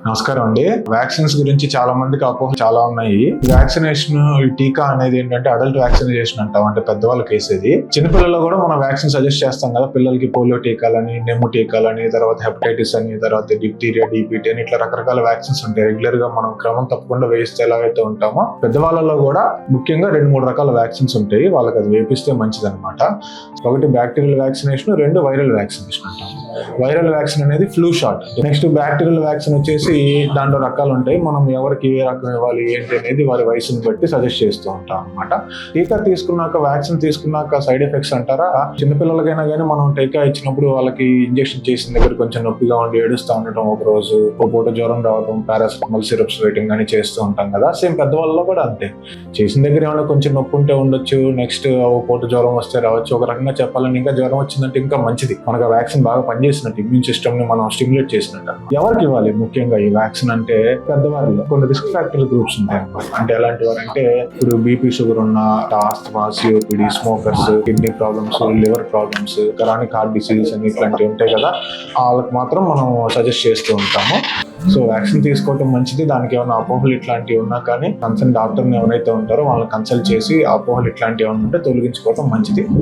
నమస్కారం అండి. వ్యాక్సిన్స్ గురించి చాలా మందికి అపోహలు చాలా ఉన్నాయి. వ్యాక్సినేషన్ ఈ టీకా అనేది ఏంటంటే అడల్ట్ వ్యాక్సినేషన్ అంటాం, అంటే పెద్దవాళ్ళకి వేసేది. చిన్నపిల్లల్లో కూడా మనం వ్యాక్సిన్ సజెస్ట్ చేస్తాం కదా, పిల్లలకి పోలియో టీకాలని, నెమ్ము టీకాలని, తర్వాత హెపటైటిస్ అని, తర్వాత డిప్టీరియా, డిపిటీ అని ఇట్లా రకరకాల వ్యాక్సిన్స్ ఉంటాయి. రెగ్యులర్ గా మనం క్రమం తప్పకుండా వేయిస్తే ఎలాగైతే ఉంటామో పెద్దవాళ్ళలో కూడా ముఖ్యంగా 2-3 రకాల వ్యాక్సిన్స్ ఉంటాయి. వాళ్ళకి అది వేపిస్తే మంచిది అనమాట. ఒకటి బ్యాక్టీరియల్ వ్యాక్సినేషన్, 2 వైరల్ వ్యాక్సినేషన్ అంటాం. వైరల్ వ్యాక్సిన్ అనేది flu shot. Next bacterial vaccine వచ్చేసి దాంట్లో రకాలు ఉంటాయి. మనం ఎవరికి ఏ రకం ఇవ్వాలి ఏంటి అనేది వారి వయసుని బట్టి సజెస్ట్ చేస్తూ ఉంటాం అనమాట. టీకా తీసుకున్నాక, వ్యాక్సిన్ తీసుకున్నాక సైడ్ ఎఫెక్ట్స్ అంటారా, చిన్నపిల్లలకైనా కానీ మనం టీకా ఇచ్చినప్పుడు వాళ్ళకి ఇంజెక్షన్ చేసిన దగ్గర కొంచెం నొప్పిగా ఉండి ఏడుస్తూ ఉండటం, ఒక రోజు ఒక పూట జ్వరం రావడం, పారాసిటమాల్ సిరప్స్ వేయటం కానీ చేస్తూ ఉంటాం కదా. సేమ్ పెద్దవాళ్ళలో కూడా అంతే. చేసిన దగ్గర ఏమైనా కొంచెం నొప్పి ఉంటే ఉండొచ్చు, నెక్స్ట్ ఒక పూట జ్వరం వస్తే రావచ్చు. ఒక రకంగా చెప్పాలని ఇంకా జ్వరం వచ్చిందంటే ఇంకా మంచిది, మనకు ఆ వ్యాక్సిన్ బాగా పనిచేసినట్టు, ఇమ్యూన్ సిస్టమ్ ని మనం స్టిమ్యులేట్ చేసినట్టు. ఎవరికి ఇవ్వాలి ముఖ్యంగా ఈ వ్యాక్సిన్ అంటే, పెద్దవారిలో కొన్ని రిస్క్ ఫ్యాక్టర్ గ్రూప్స్ ఉంటాయి అన్నమాట. అంటే ఎలాంటి వారు అంటే, ఇప్పుడు బీపీ, షుగర్ ఉన్న, asthma, COPD, smokers, kidney problems, liver problems, chronic heart diseases అని ఇట్లాంటివి ఉంటాయి కదా, వాళ్ళకి మాత్రం మనం సజెస్ట్ చేస్తూ ఉంటాము. సో వ్యాక్సిన్ తీసుకోవడం మంచిది. దానికి ఏమైనా అపోహలు ఇట్లాంటివి ఉన్నా కానీ కన్సర్న్ డాక్టర్ని ఎవరైతే ఉంటారో వాళ్ళని కన్సల్ట్ చేసి అపోహలు ఇట్లాంటివి ఏమైనా ఉంటే తొలగించుకోవడం మంచిది.